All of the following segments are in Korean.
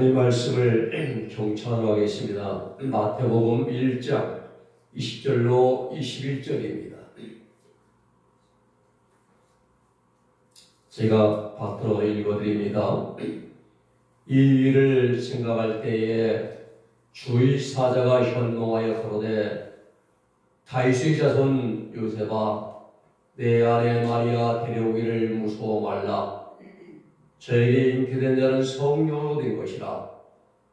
하나님 말씀을 경청하겠습니다. 마태복음 1장 20절로 21절입니다. 제가 받들어 읽어드립니다. 이 일을 생각할 때에 주의 사자가 현몽하여 가로되 다윗의 자손 요셉아 내 아내 마리아 데려오기를 무서워 말라. 저에게 잉태된 자는 성령으로 된 것이라.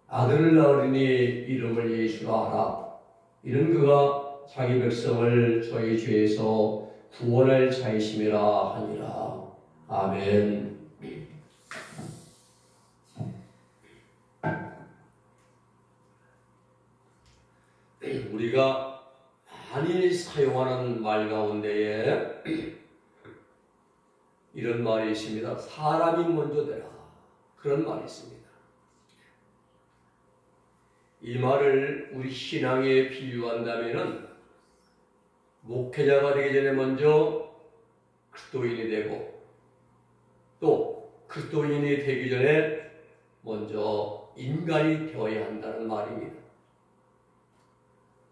아들을 낳으리니 이름을 예수라 하라. 이는 그가 자기 백성을 저희 죄에서 구원할 자이심이라 하니라. 아멘. 우리가 많이 사용하는 말 가운데에 이런 말이 있습니다. 사람이 먼저 되라. 그런 말이 있습니다. 이 말을 우리 신앙에 비유한다면은 목회자가 되기 전에 먼저 그리스도인이 되고 또 그리스도인이 되기 전에 먼저 인간이 되어야 한다는 말입니다.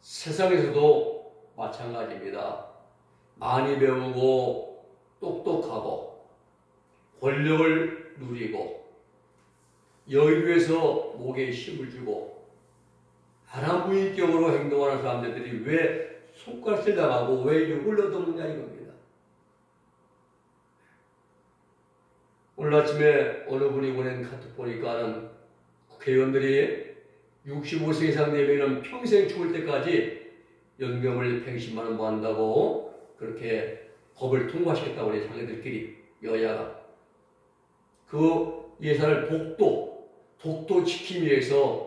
세상에서도 마찬가지입니다. 많이 배우고 똑똑하고 권력을 누리고 여유에서 목에 힘을 주고 하나무인격으로 행동하는 사람들이 왜 손가락질 당하고 왜 욕을 얻었느냐 이겁니다. 오늘 아침에 어느 분이 보낸 카톡 보니까는 국회의원들이 65세 이상 되면 평생 죽을 때까지 연금을 120만 원 모한다고 그렇게 법을 통과시켰다고 그래. 자기들끼리 여야가 그 예산을 독도 지키기 위해서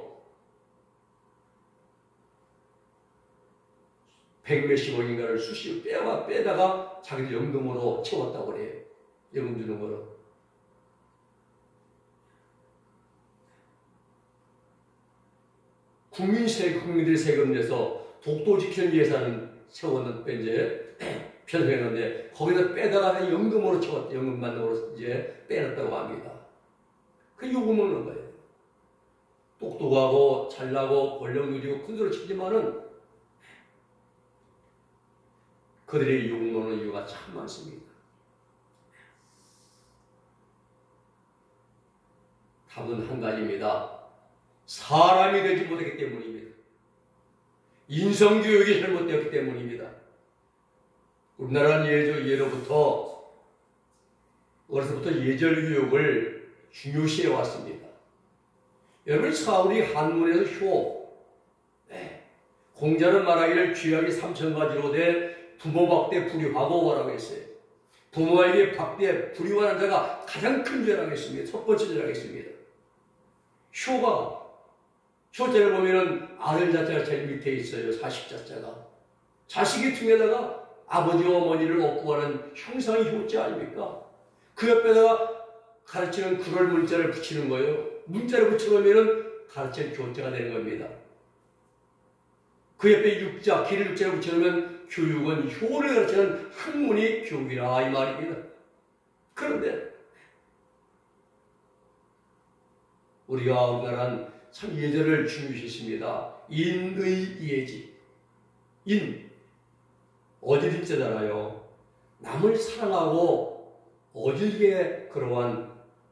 100몇십억인가를 수시로 빼다가 자기들 연금으로 채웠다고 그래요. 연금 주는 거로. 국민들이 세금 내서 독도 지키는 예산을 세웠는데 이제 편성했는데 거기다 빼다가 연금으로 채웠다. 연금 만능으로 이제 빼놨다고 합니다. 그 욕을 먹는 거예요. 똑똑하고 잘나고 권력 누리고 큰 소리 치지만은 그들이 욕 먹는 이유가 참 많습니다. 답은 한 가지입니다. 사람이 되지 못했기 때문입니다. 인성교육이 잘못되었기 때문입니다. 우리나라는 예로부터 어려서부터 예절교육을 중요시해 왔습니다. 여러분 우리 한문에서 효 공자는 말하기를 쥐약이 3,000가지로 돼 부모박대 불효하고 라고 했어요. 부모에게 박대 불효하는 자가 가장 큰 죄라고 했습니다. 첫 번째 죄라고 했습니다. 효자를 보면은 아들 자자가 제일 밑에 있어요. 자식 자자가. 자식이 틈에다가 아버지와 어머니를 업고 하는 형상이 효자 아닙니까? 그 옆에다가 가르치는 그럴 문자를 붙이는 거예요. 문자를 붙여놓으면은 가르치는 교자가 되는 겁니다. 그 옆에 육자, 길을 육자를 붙여놓으면 교육은 효를 가르치는 학문이 교육이라 이 말입니다. 그런데 우리나라는 참 예절을 중요시했습니다. 인의 예지. 어질자잖아요. 남을 사랑하고 어질게 그러한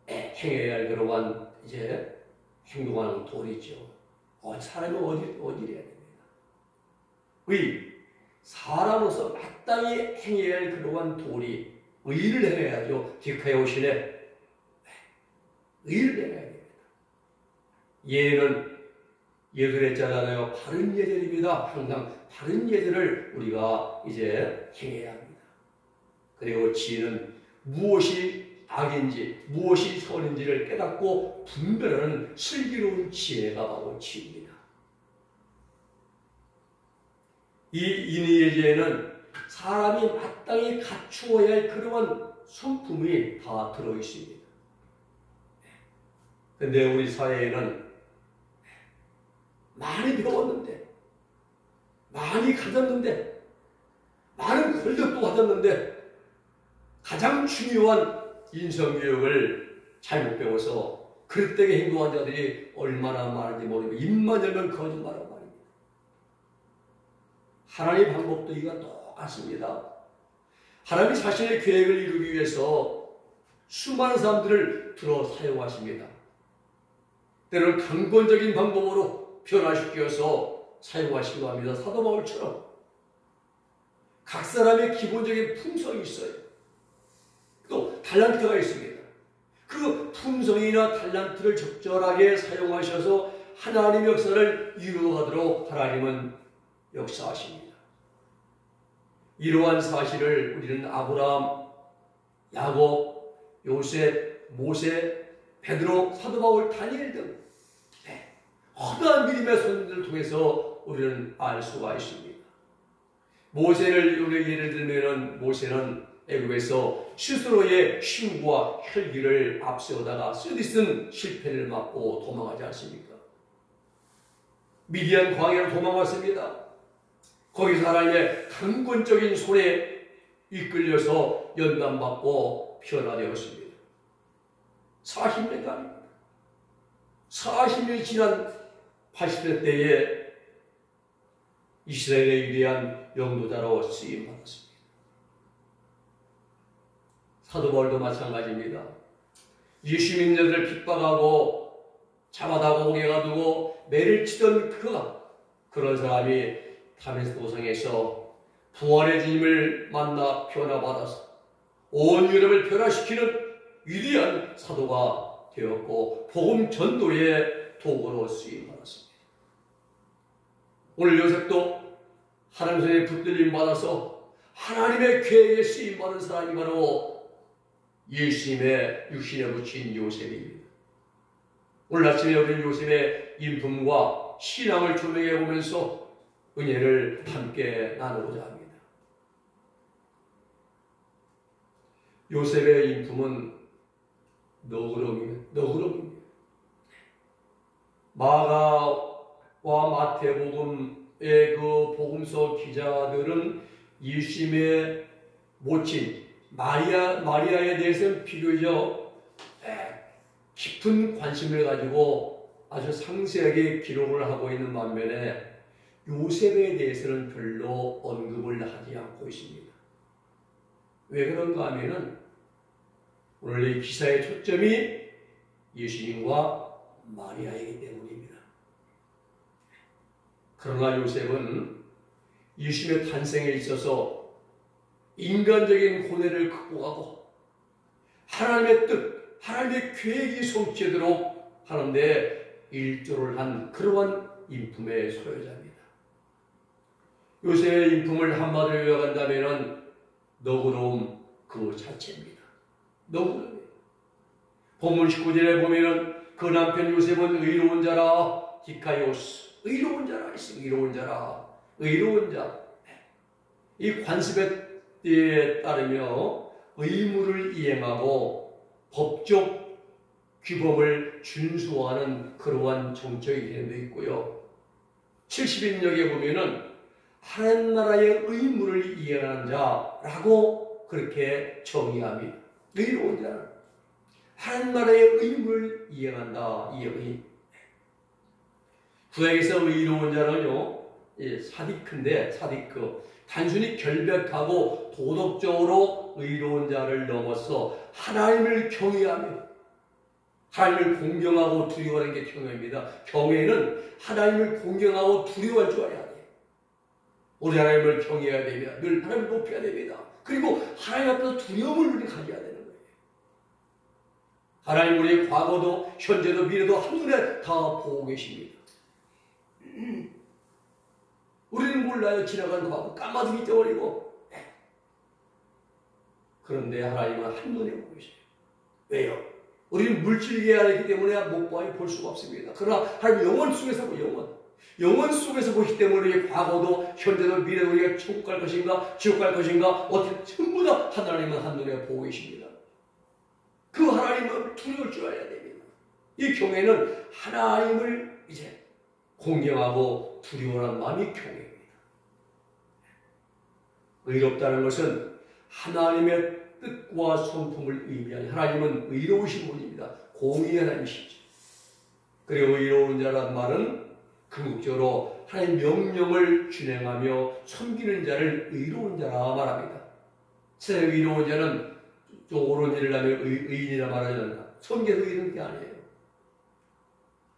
행해야 할 그러한 이제 행동하는 도리죠. 사람이 어질해야 됩니다. 사람으로서 마땅히 행해야 할 그러한 도리, 의를 행해야죠. 디카에 오시네. 의를 행해야 됩니다. 예는 예술했잖아요. 바른 예절입니다. 항상 바른 예절을 우리가 이제 행해야 합니다. 그리고 지혜는 무엇이 악인지 무엇이 선인지를 깨닫고 분별하는 슬기로운 지혜가 바로 지혜입니다. 이 인의예제에는 사람이 마땅히 갖추어야 할 그러한 성품이 다 들어있습니다. 그런데 우리 사회에는 많이 배웠는데, 많이 가졌는데, 많은 권력도 가졌는데 가장 중요한 인성교육을 잘못 배워서 그릇되게 행동한 자들이 얼마나 많은지 모르고 입만 열면 거짓말하고 말입니다. 하나님의 방법도 이가 똑같습니다. 하나님이 자신의 계획을 이루기 위해서 수많은 사람들을 들어 사용하십니다. 때로는 강권적인 방법으로 변화시켜서 사용하시기도 합니다. 사도 바울처럼 각 사람의 기본적인 품성이 있어요. 또 달란트가 있습니다. 그 품성이나 달란트를 적절하게 사용하셔서 하나님의 역사를 이루어가도록 하나님은 역사하십니다. 이러한 사실을 우리는 아브라함, 야곱, 요셉, 모세, 베드로, 사도 바울, 다니엘 등 허다한 믿음의 손들을 통해서 우리는 알 수가 있습니다. 모세를 우리 예를 들면 모세는 애굽에서 스스로의 힘과 혈기를 앞세우다가 쓰디쓴 실패를 맞고 도망하지 않습니까? 미디안 광야로 도망왔습니다. 거기서 하나님의 강권적인 손에 이끌려서 연단받고 변화되었습니다. 40년간입니다. 40년이 지난 80세 때에 이스라엘의 위대한 영도자로 쓰임받았습니다. 사도 바울도 마찬가지입니다. 예수 믿는 자들을 핍박하고 잡아다가 옥에 가두고 매를 치던 그가 그런 사람이 다메섹 도성에서 부활의 주님을 만나 변화받아서 온 유럽을 변화시키는 위대한 사도가 되었고 복음 전도의 도구로 쓰임받았습니다. 오늘 요셉도 하나님 손에 붙들림 받아서 하나님의 계획에 쓰임받은 사람이 바로 예수님의 육신에 묻힌 요셉입니다. 오늘 아침에 우리는 요셉의 인품과 신앙을 조명해 보면서 은혜를 함께 나누고자 합니다. 요셉의 인품은 너그러움입니다. 마가와 마태복음의 그 복음서 기자들은 예수님의 모친 마리아에 대해서는 비교적 깊은 관심을 가지고 아주 상세하게 기록을 하고 있는 반면에 요셉에 대해서는 별로 언급을 하지 않고 있습니다. 왜 그런가 하면은 오늘 이 기사의 초점이 예수님과 마리아이기 때문입니다. 그러나 요셉은 예수님의 탄생에 있어서 인간적인 고뇌를 극복하고 하나님의 뜻, 하나님의 계획이 성취되도록 하는데 일조를 한 그러한 인품의 소유자입니다. 요셉의 인품을 한마디로 요약한다면 너그러움 그 자체입니다. 너그러움. 본문 19절에 보면 그 남편 요셉은 의로운 자라 디카이오스 의로운 자라 있습니다. 의로운 자라 의로운 자. 이 관습에 따르며 의무를 이행하고 법적 규범을 준수하는 그러한 정적이 되어 있고요. 70인역에 보면은 하나님 나라의 의무를 이행하는 자라고 그렇게 정의합니다. 의로운 자는 하나님 나라의 의무를 이행한다. 이 의인. 구약에서 의로운 자는요, 사디크인데 사디크 단순히 결백하고 도덕적으로 의로운 자를 넘어서 하나님을 경외하며 하나님을 공경하고 두려워하는 게 경외입니다. 경외는 하나님을 공경하고 두려워할 줄 알아야 돼요. 우리 하나님을 경외해야 됩니다. 늘 하나님을 높여야 됩니다. 그리고 하나님 앞에서 두려움을 우리 가져야 되는 거예요. 하나님 우리의 과거도 현재도 미래도 한눈에 다 보고 계십니다. 우리는 몰라요. 지나간 과거 까마득히 떠버리고. 그런데 하나님은 한눈에 보고 계세요. 왜요? 우리는 물질계하기 때문에 목과에 볼 수가 없습니다. 그러나 하나님 영원 속에서 영원 속에서 보시기 때문에 우리의 과거도 현재도 미래도 우리가 천국 갈 것인가 지옥 갈 것인가 어떻게 전부 다 하나님은 한눈에 보고 계십니다. 그 하나님은 두려울 줄 알아야 됩니다. 이 경외는 하나님을 이제 공경하고 두려워하는 마음이 경외입니다. 의롭다는 것은 하나님의 뜻과 성품을 의미하는 하나님은 의로우신 분입니다. 공의의 하나님이시죠. 그리고 의로운 자란 말은 궁극적으로 하나님의 명령을 준행하며 섬기는 자를 의로운 자라 말합니다. 세상의 의로운 자는 좀 옳은 일을 하면 의인이라 말하지 않는다. 섬겨서 이런 게 아니에요.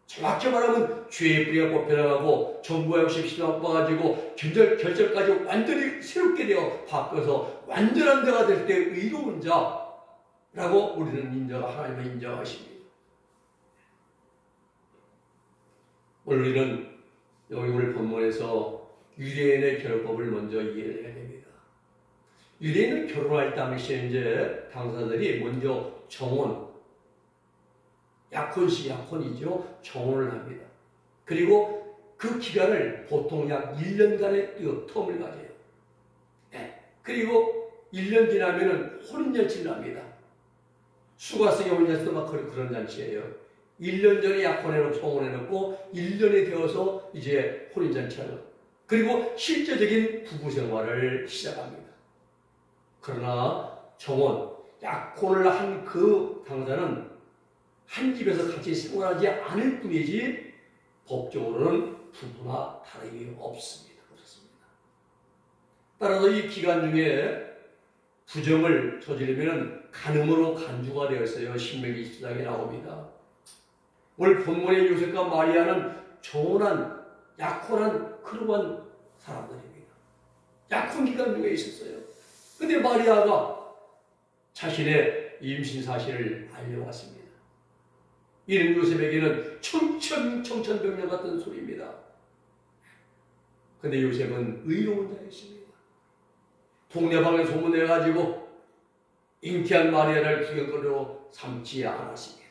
정확히 말하면 죄의 뿌리가 뽑혀나가고 정부의 없이 시간 뽑아가지고 결절까지 완전히 새롭게 되어 바꿔서 완전한 자가 될 때 의로운 자라고 우리는 하나님을 인정하십니다. 우리는 여기 오늘 본문에서 유대인의 결법을 먼저 이해해야 됩니다. 유대인은 결혼할 당시에 이제 당사자들이 먼저 정혼, 약혼이죠. 정혼을 합니다. 그리고 그 기간을 보통 약 1년간의 텀을 가져요. 네. 그리고 1년 지나면은 혼인잔치를 합니다. 수가성의 혼인잔치도 막 그런 잔치예요. 1년 전에 약혼해놓고 성혼해놓고 1년이 되어서 이제 혼인잔치하는. 그리고 실제적인 부부 생활을 시작합니다. 그러나 정혼, 약혼을 한 그 당사자는 한 집에서 같이 생활하지 않을 뿐이지 법적으로는 부부나 다름이 없습니다. 그렇습니다. 따라서 이 기간 중에 부정을 저지르면 간음으로 간주가 되었어요. 신명기 24장에 나옵니다. 오늘 본문의 요셉과 마리아는 정혼한, 약혼한 그러한 사람들입니다. 약혼 기간 중에 있었어요. 근데 마리아가 자신의 임신 사실을 알려왔습니다. 이는 요셉에게는 청천벽력 같은 소리입니다. 근데 요셉은 의로운 자였습니다. 동네방에 소문내가지고 잉태한 마리아를 구경거리로 삼지 않았습니다.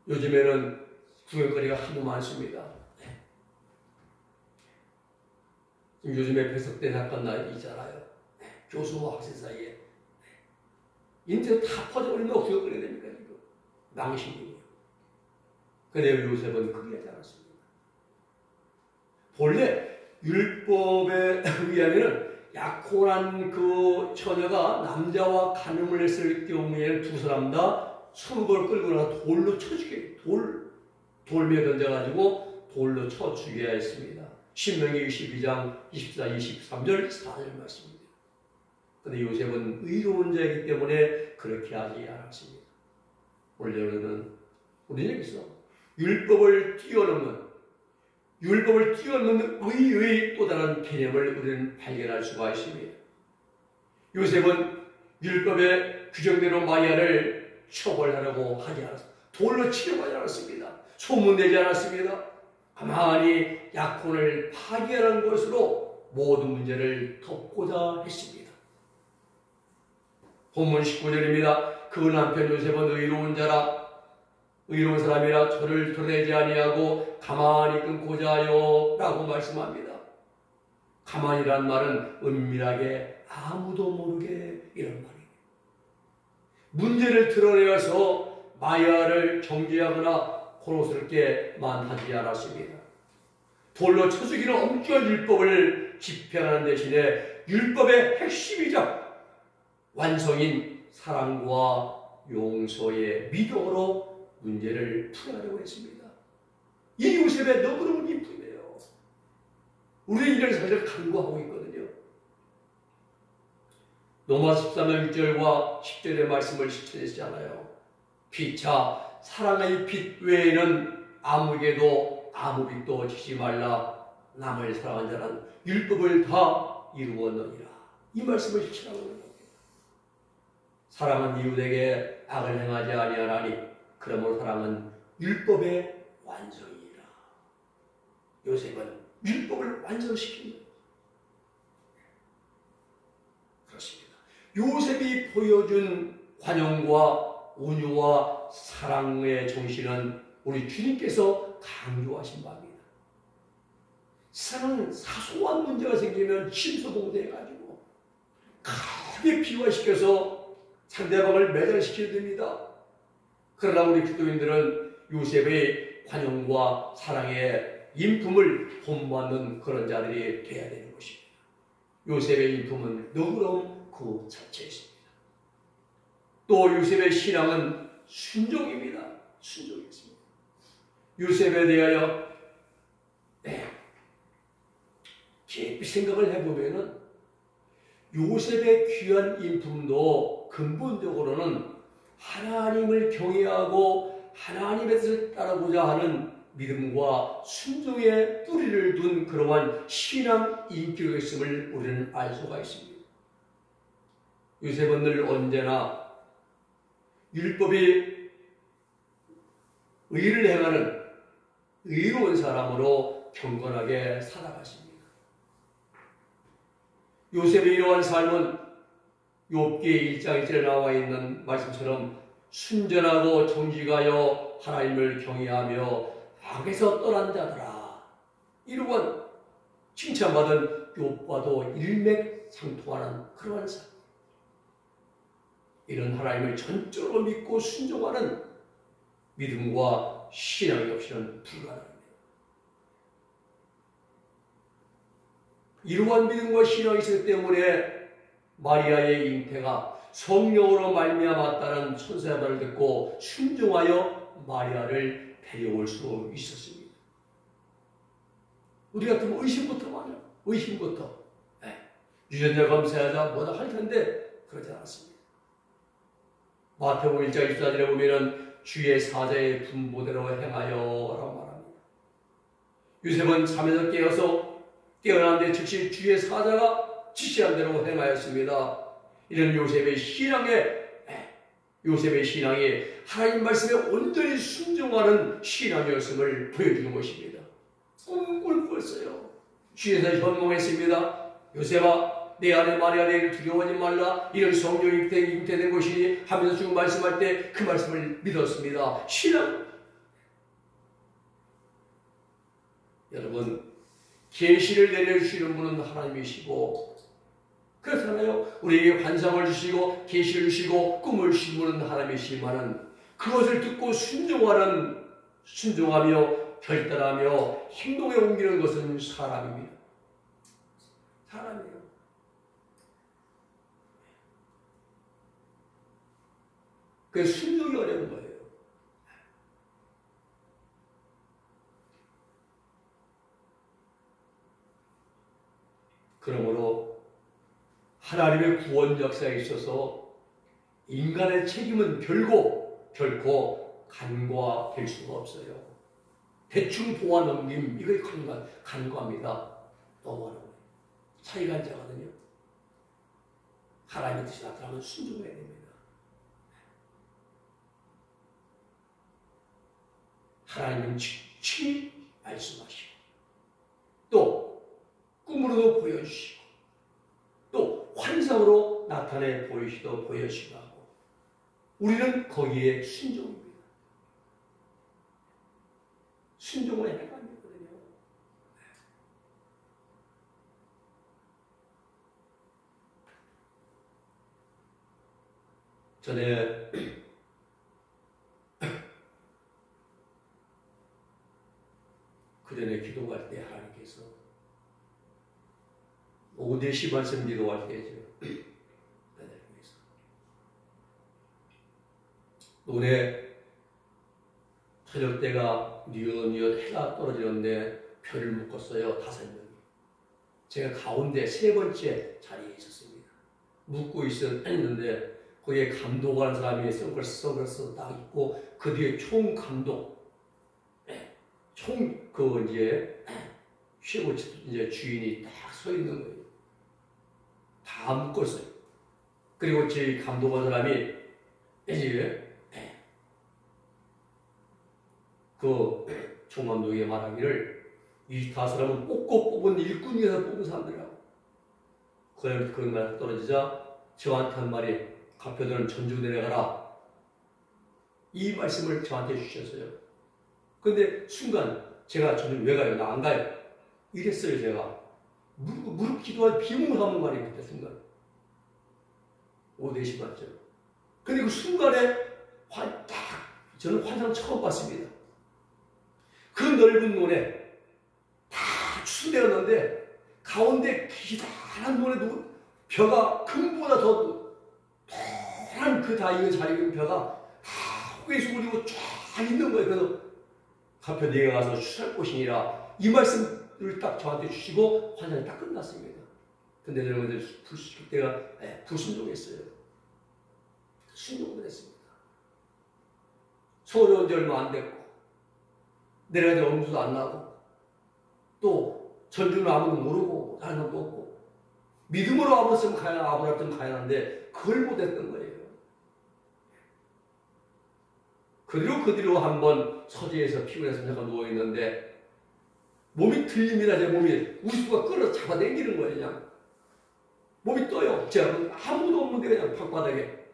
요즘에는 구경거리가 하도 많습니다. 지금 요즘에 배석된 사건 있잖아요. 교수와 학생 사이에. 인터넷 다 퍼져버리면 구경거리가 됩니까? 지금. 망신이에요. 그런데 요셉은 그렇게 하지 않았습니다. 본래 율법에 의하면은 약혼한 그 처녀가 남자와 간음을 했을 경우에는 두 사람 다 수목을 끌고 나가 돌로 쳐죽게, 돌며 던져가지고 돌로 쳐 죽여야 했습니다. 신명기 22장 24, 23절, 4절 말씀입니다. 그런데 요셉은 의로운 자이기 때문에 그렇게 하지 않았습니다. 원래는 우리 여기서 율법을 뛰어넘는 의의 또 다른 개념을 우리는 발견할 수가 있습니다. 요셉은 율법의 규정대로 마리아를 처벌하려고 하지 않았습니다. 돌로 치려고 하지 않았습니다. 소문내지 않았습니다. 가만히 약혼을 파기하는 것으로 모든 문제를 덮고자 했습니다. 본문 19절입니다. 그 남편 요셉은 의로운 사람이라 저를 드러내지 아니하고 가만히 끊고자 하여 라고 말씀합니다. 가만히란 말은 은밀하게 아무도 모르게 이런 말이에요. 문제를 드러내어서 마리아를 정죄하거나 고통스럽게만 하지 않았습니다. 돌로 쳐 죽이는 엄중한 율법을 집행하는 대신에 율법의 핵심이자 완성인 사랑과 용서의 미덕으로 문제를 풀어가려고 했습니다. 이 요셉의 너그러운 인품이에요. 우리는 이런 사실을 간구하고 있거든요. 로마 13장 6절과 10절의 말씀을 실천했잖아요. 피차 사랑의 빛 외에는 아무에게도 아무 빛도 지지 말라. 남을 사랑한 자는 율법을 다 이루었느니라. 이 말씀을 실천하고 있는 겁니다. 사랑은 이웃에게 악을 행하지 아니하나니 그러므로 사랑은 율법의 완성이라. 요셉은 율법을 완성시킵니다. 그렇습니다. 요셉이 보여준 관용과 온유와 사랑의 정신은 우리 주님께서 강조하신 바입니다. 세상은 사소한 문제가 생기면 침소봉대해가지고 크게 비화시켜서 상대방을 매장시켜야 됩니다. 그러나 우리 기독인들은 요셉의 관용과 사랑의 인품을 본받는 그런 자들이 되어야 되는 것입니다. 요셉의 인품은 너그러움 그 자체였습니다. 또 요셉의 신앙은 순종입니다. 순종이었습니다. 요셉에 대하여 깊이 생각을 해보면은 요셉의 귀한 인품도 근본적으로는 하나님을 경외하고 하나님의 뜻을 따르고자 하는 믿음과 순종의 뿌리를 둔 그러한 신앙 인격이었음을 우리는 알 수가 있습니다. 요셉은 늘 언제나 율법이 의를 행하는 의로운 사람으로 경건하게 살아갔습니다. 요셉의 이러한 삶은 욥기 1장 1절에 나와 있는 말씀처럼 순전하고 정직하여 하나님을 경외하며 악에서 떠난 자들아, 이러한 칭찬받은 욥과도 일맥상통하는 그러한 삶, 이런 하나님을 전적으로 믿고 순종하는 믿음과 신앙이 없이는 불가능합니다. 이러한 믿음과 신앙이 있었기 때문에 마리아의 잉태가 성령으로 말미암았다는 천사의 말을 듣고 순종하여 마리아를 데려올 수 있었습니다. 우리 같으면 의심부터 많아요. 의심부터. 유전자 검사하자 뭐다 할 텐데 그러지 않았습니다. 마태복음 1장 24절에 보면은 주의 사자의 분보대로 행하여 라고 말합니다. 요셉은 잠에서 깨어서 깨어났는데 즉시 주의 사자가 지시한 대로 행하였습니다. 이런 요셉의 신앙이 하나님 말씀에 온전히 순종하는 신앙이었음을 보여주는 것입니다. 꿈을 꿨어요. 주에서 현몽했습니다. 요셉아, 내 아내 마리아 내일 두려워하지 말라. 이런 성령이 잉태된 것이니 하면서 쭉 말씀할 때 그 말씀을 믿었습니다. 신앙. 여러분, 계시를 내려주시는 분은 하나님이시고, 그렇잖아요. 우리에게 환상을 주시고 계시를 주시고 꿈을 주시는 분은 하나님이시지만은 그것을 듣고 순종하며 결단하며 행동에 옮기는 것은 사람입니다. 사람이에요. 그 순종이 어려운 거예요. 그러므로 하나님의 구원 역사에 있어서 인간의 책임은 결코 간과될 수가 없어요. 대충 보아 넘김, 이걸 간과합니다. 넘어가는 거예요. 차이가 안 나거든요. 하나님의 뜻이 나타나면 순종해야 됩니다. 하나님은 친히 말씀하시고 또 꿈으로도 보여주시고 또 환상으로 나타내 보여주시고 하고 우리는 거기에 순종입니다. 순종을 해야 합니거든요. 전에 그전에 기도할 때 하나님께서 오대시 말씀 기도할 때죠. 올해 저녁 때가 뉘엿뉘엿 해가 떨어지는데 별을 묶었어요. 5명이. 제가 가운데 3번째 자리에 있었습니다. 묶고 있었는데 거기에 감독하는 사람이 선글라스 딱 있고 그 뒤에 총감독, 최고 이제 주인이 딱 서 있는 거예요. 다 묶었어요. 그리고 제 감독한 사람이 이제 그 총감독이 말하기를 이 5사람은 뽑은 일꾼이어서 뽑은 사람들이라고. 그런 말 떨어지자 저한테 한 말이 가표들은 전주 내려가라. 이 말씀을 저한테 주셨어요. 근데 순간 제가 저는 왜 가요? 나 안 가요. 이랬어요. 제가 무릎 기도할 비문을 하는 말이 그때 순간 5-4시 맞죠. 근데 그 순간에 저는 환상 처음 봤습니다. 그 넓은 논에 다 추수되었는데 가운데 기다란 논에 벼가 금보다 더 노란 그 다 익은 잘 익은 벼가 다 턱에 수그리고 쫙 있는 거예요. 그래서 가표 내가 가서 추할 것이니라 이 말씀을 딱 저한테 주시고 환상이 딱 끝났습니다. 근데 여러분들 그때가 불순종했어요. 순종을 했습니다. 서울에 온 지 얼마 안 됐고 내려가지 엄두도 안 나고 또 전주는 아무도 모르고 다른 것도 없고 믿음으로 아브라함 가야 하는데 그걸 못했던 거예요. 그 뒤로 한번 서재에서 피곤해서 잠깐 누워있는데 몸이 들립니다. 제 몸이 우수가 끌어 잡아당기는 거예요. 그냥 몸이 떠요. 제가 아무도 없는데 그냥 방바닥에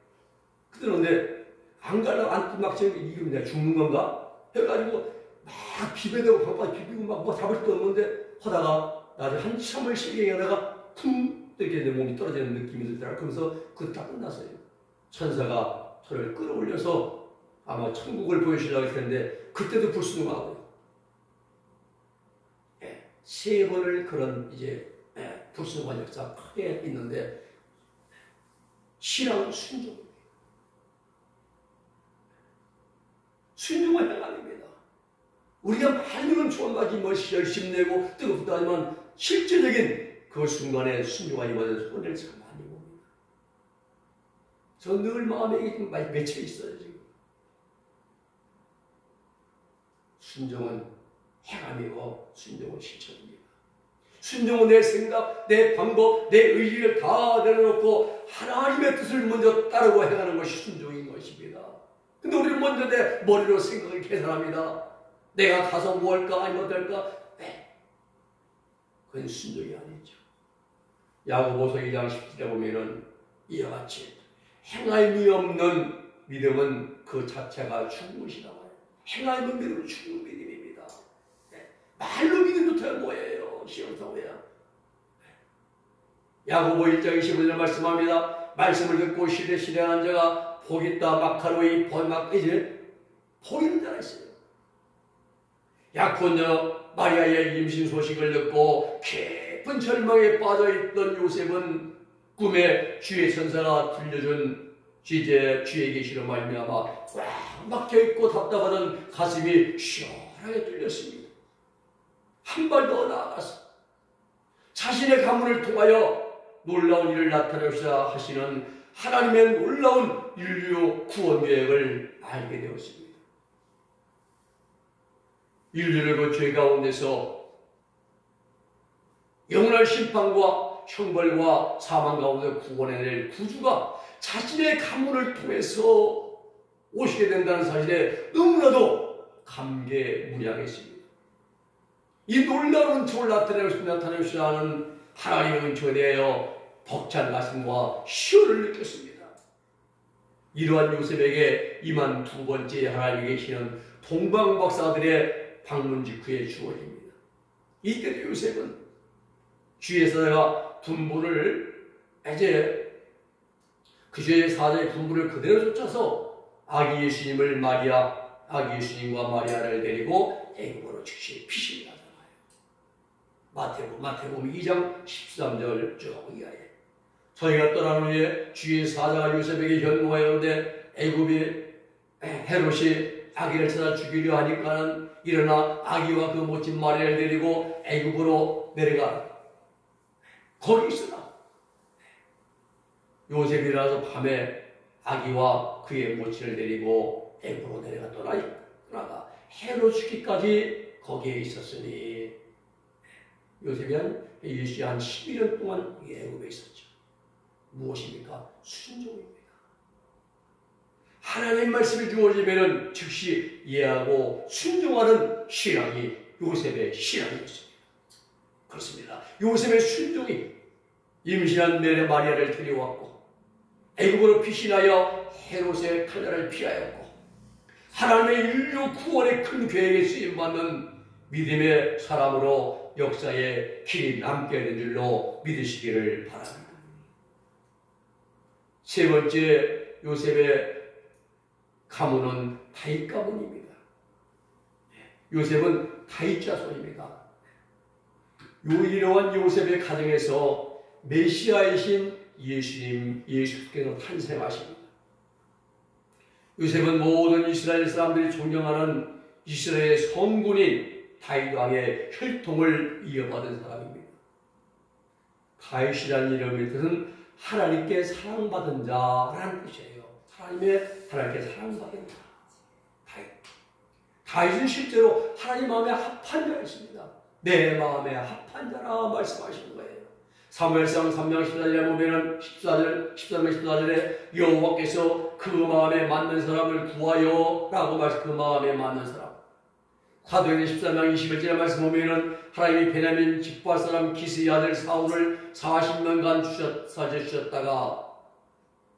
그러는데 안 가려고 막 이게 그냥 죽는 건가 해가지고 막 비벼대고 방바닥 비비고 막 뭐 잡을 수 없는데 하다가 나중에 한참을 실갱하다가 쿵 이렇게 내 몸이 떨어지는 느낌이 들더라. 그러면서 그거 다 끝났어요. 천사가 저를 끌어올려서 아마 천국을 보여주려고 할 텐데 그때도 불순종하고요. 세 번을 그런 이제 불순종한 역사가 크게 있는데 신앙은 순종입니다. 순종은 행함입니다. 우리가 말로는 좋아하기 열심히 내고 뜨겁다 하지만 실제적인 그 순간에 순종하지 못해서 손해를 참 많이 봅니다. 저 늘 마음에 이게 좀 많이 맺혀 있어요. 지금. 순종은 행함이고 순종은 실천입니다. 순종은 내 생각, 내 방법, 내 의지를 다 내려놓고 하나님의 뜻을 먼저 따르고 행하는 것이 순종인 것입니다. 근데 우리는 먼저 내 머리로 생각을 계산합니다. 내가 가서 뭐 할까 아니면 어떨까? 그건 순종이 아니죠. 야고보서 2장 17절에 보면은 이와 같이 행함이 없는 믿음은 그 자체가 죽은 것이라고 해요. 행함이 없는 믿음은 죽은 믿음입니다. 말로 믿음 좋다면 뭐예요? 시험사고야. 야고보 1장 25절 말씀합니다. 말씀을 듣고 실행하는 자가 복 있다. 마카로이 이제 복 있는 자가 있어요. 약혼녀 마리아의 임신 소식을 듣고 깊은 절망에 빠져있던 요셉은 꿈에 주의 천사가 들려준 주의 계시로 말미암아 꽉 막혀있고 답답하던 가슴이 시원하게 뚫렸습니다. 한 발 더 나아가서 자신의 가문을 통하여 놀라운 일을 나타내시자 하시는 하나님의 놀라운 인류 구원 계획을 알게 되었습니다. 인류를 그 죄 가운데서 영원한 심판과 형벌과 사망 가운데 구원해낼 구주가 자신의 가문을 통해서 오시게 된다는 사실에 너무나도 감개무량했습니다. 이 놀라운 은총을 나타내시자 하는 하나님의 은총에 대하여 벅찬 가슴과 희열을 느꼈습니다. 이러한 요셉에게 임한 두 번째 하나님이 계시는 동방박사들의 방문 직후에 주어집니다. 이때 요셉은 주의 사자가 분부를 이제 그 주의 사자의 분부를 그대로 쫓아서 아기 예수님과 마리아를 데리고 애굽으로 즉시 피신을 하잖아요. 마태복음 2장 13절 쭉 이하에 저희가 떠난 후에 주의 사자가 요셉에게 현모하였는데 애굽의 헤롯이 아기를 찾아 죽이려 하니까는 일어나 아기와 그 모친 마리아를 데리고 애굽으로 내려가. 거기 있으라. 요셉이 일어나서 밤에 아기와 그의 모친을 데리고 애굽으로 떠나가 헤롯 죽기까지 거기에 있었으니 요셉이 한 11년 동안 애굽에 있었죠. 무엇입니까? 순종입니다. 하나님의 말씀이 주어지면 즉시 이해하고 순종하는 신앙이 요셉의 신앙이었습니다. 그렇습니다. 요셉의 순종이 임신한 마리아를 데려왔고 애굽으로 피신하여 헤롯의 칼날을 피하였고 하나님의 인류 구원의 큰 계획에 쓰임받는 믿음의 사람으로 역사에 길이 남게 된 줄로 믿으시기를 바랍니다. 세 번째 요셉의 가문은 다윗 가문입니다. 요셉은 다윗 자손입니다. 이러한 요셉의 가정에서 메시아이신 예수께서 탄생하십니다. 요셉은 모든 이스라엘 사람들이 존경하는 이스라엘의 성군인 다윗 왕의 혈통을 이어받은 사람입니다. 다윗이라는 이름의 뜻은 하나님께 사랑받은 자라는 뜻이에요. 하나님께 사랑받은 자. 다윗은 실제로 하나님 마음에 합한 자였습니다. 내 마음에 합한 자라 말씀하시는 거예요. 사무엘상 3장 14절에 보면은 13장 14절에 여호와께서 그 마음에 맞는 사람을 구하여 라고 말씀, 그 마음에 맞는 사람. 사도행전 13장 21절에 말씀 보면은 하나님이 베냐민 집과 사람 기스의 아들 사울을 40년간 주셨다가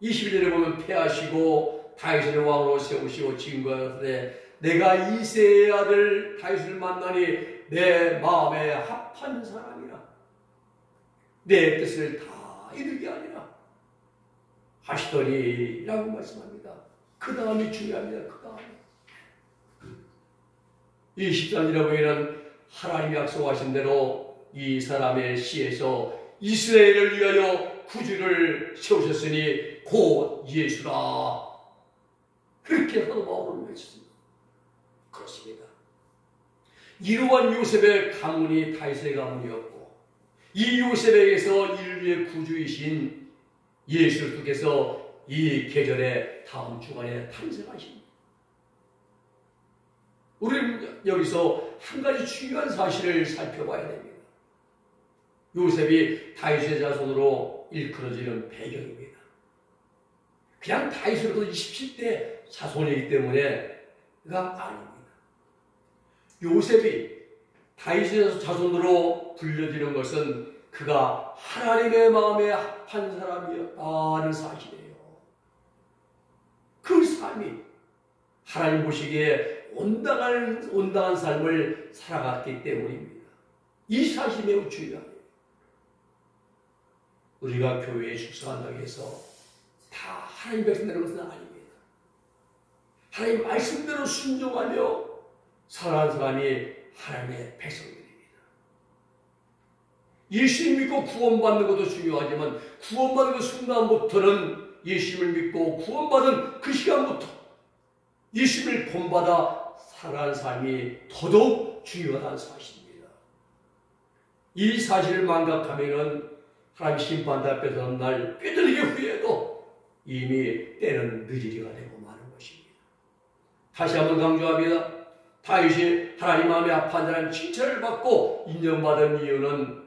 21절에 보면 패하시고 다윗을 왕으로 세우시고 증거하되 내가 이새의 아들 다윗을 만나니 내 마음에 합한 사람이라 내 뜻을 다 이루게 하리라 하시더니 라고 말씀합니다. 그 다음이 중요합니다. 그 다음이 이 13절에 보면 하나님이 약속하신 대로 이 사람의 씨에서 이스라엘을 위하여 구주를 세우셨으니 곧 예수라 그렇게 사도 바울은 외쳤습니다. 그렇습니다. 이러한 요셉의 가문이 다윗의 가문이었고 이 요셉에게서 인류의 구주이신 예수께서 이 계절의 다음 주간에 탄생하십니다. 우리는 여기서 한 가지 중요한 사실을 살펴봐야 됩니다. 요셉이 다윗의 자손으로 일컬어지는 배경입니다. 그냥 다윗으로도 27대 자손이기 때문에가 아닙니다. 요셉이 다윗의 자손으로 불려지는 것은 그가 하나님의 마음에 합한 사람이었다는 사실이에요. 그 삶이 하나님 보시기에 온당한 삶을 살아갔기 때문입니다. 이 사실이 매우 중요합니다. 우리가 교회에 축성한다고 해서 다 하나님 백성 되는 것은 아닙니다. 하나님 말씀대로 순종하며 살아가는 사람이 하나님의 백성들입니다. 예수님 믿고 구원받는 것도 중요하지만 구원받는 그 순간부터는 예수님을 믿고 구원받은 그 시간부터 예수님을 본받아 살아가는 삶이 더더욱 중요하다는 사실입니다. 이 사실을 망각하면은 하나님 심판대 앞에 서는 날 뼈저리게 후회해도 이미 때는 늦으리가 되고 마는 것입니다. 다시 한번 강조합니다. 다윗이 하나님 마음에 합한 자라는 칭찬을 받고 인정받은 이유는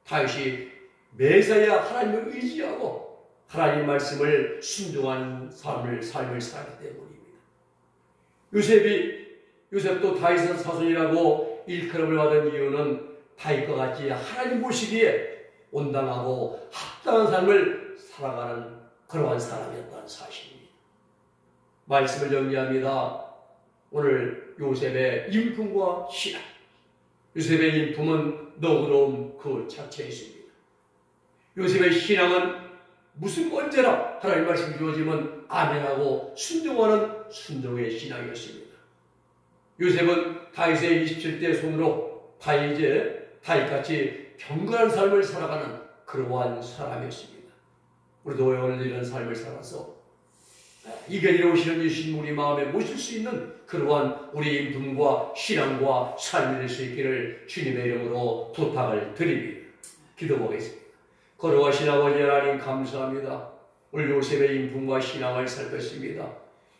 다윗이 매사야 하나님을 의지하고 하나님 말씀을 순종한 삶을 살았기 때문입니다. 요셉도 다윗의 사손이라고 일컬음을 받은 이유는 다윗과 같이 하나님 보시기에 온당하고 합당한 삶을 살아가는 그러한 사람이었다는 사실입니다. 말씀을 정리합니다. 오늘 요셉의 인품과 신앙. 요셉의 인품은 너그러움 그 자체에 있습니다. 요셉의 신앙은 무슨 언제나 하나님 말씀 주어지면 아멘하고 순종하는 순종의 신앙이었습니다. 요셉은 다윗의 27대 손으로 다윗같이 경건한 삶을 살아가는 그러한 사람이었습니다. 우리도 오늘 이런 삶을 살아서 이겨내 오시는 예수님 우리 마음에 모실 수 있는 그러한 우리 인품과 신앙과 삶이 될 수 있기를 주님의 이름으로 부탁을 드립니다. 기도하겠습니다. 거룩하신 아버지 하나님 감사합니다. 오늘 요셉의 인품과 신앙을 살폈습니다.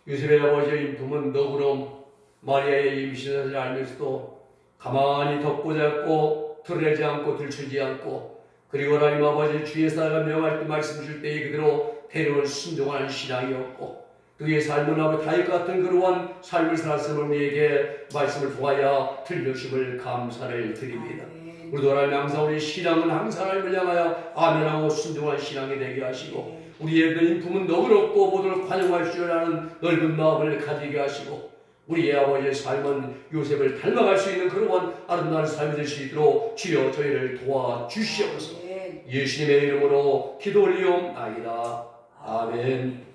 요셉의 아버지의 인품은 너그러움, 마리아의 임신을 알면서도 가만히 덮고 잡고 드러내지 않고 들추지 않고 그리고 하나님 아버지 주의 사랑을 명할 때 말씀 줄 때에 그대로 데려온 순종하는 신앙이었고 그의 삶은 아버지 다윗 같은 그러한 삶을 살았음을 우리에게 말씀을 통하여 들려주심을 감사를 드립니다. 우리도 하나님 항상 우리 신앙은 항상 하나님을 향하여 아멘하고 순종한 신앙이 되게 하시고 우리의 그 인품은 너그럽고 모두를 관용할 줄 아는 넓은 마음을 가지게 하시고 우리의 아버지의 삶은 요셉을 닮아갈 수 있는 그러한 아름다운 삶이 될 수 있도록 주여 저희를 도와주시옵소서. 예수님의 이름으로 기도 올리옵나이다. 아멘.